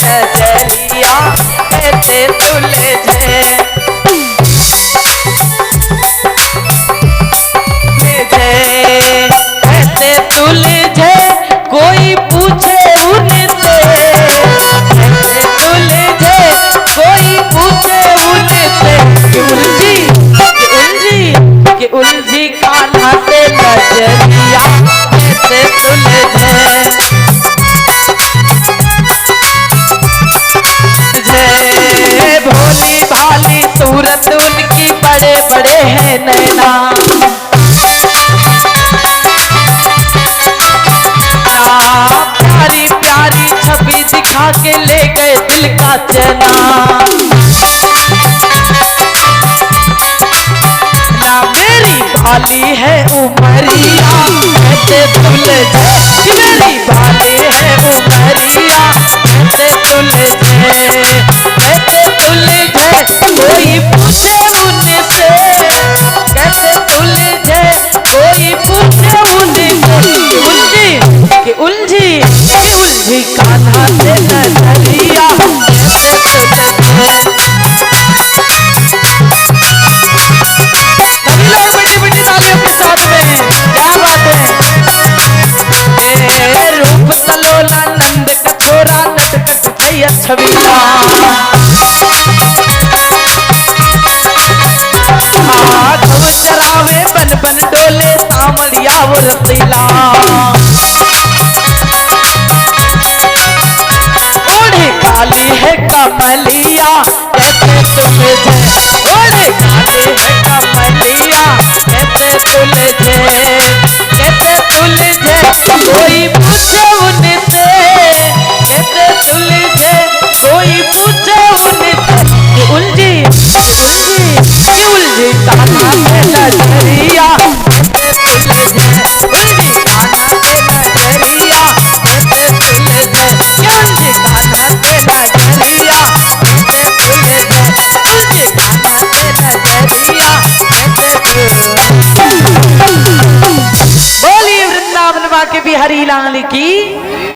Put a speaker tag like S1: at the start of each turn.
S1: नजरिया कैसे तुलझे कैसे तुलझे कोई पूछे उनसे कैसे तुलझे कोई पूछे उनसे कि उलझी कान्हा से नजरिया कैसे तुलझे भोली भाली सूरत उनकी बड़े बड़े हैं नैना प्यारी प्यारी छवि दिखा के ले गए दिल का चैना ना मेरी भाली है उमरिया कैसे तुलझे मेरी भाली है उमरिया कैसे तुलझे कैसे तुलझे कोई पूछे उनसे कैसे तुलझे कोई पूछे उनसे उलझी कान्हा से नजरिया कैसे तुलझे सभी लोग बड़ी बड़ी तालियों के साथ में क्या बात है रूप सलोना नंद कठोरा नटखट जय छबीला चरावे बन बन डोले सामरिया वो रसीला ओढ़े काली है कमलिया कैसे तुलझे ओढ़े काली है कमलिया कैसे तुलझे कोई पूछे उनसे कैसे तुलझे कोई पूछे उनसे उलझी कान्हा से नजरिया कैसे तुलझे उलझी कान्हा से नजरिया कैसे तुलझे उलझी कान्हा से नजरिया कैसे तुलझे उलझी कान्हा से नजरिया कैसे बोलिए वृंदावन के बिहारी लाल की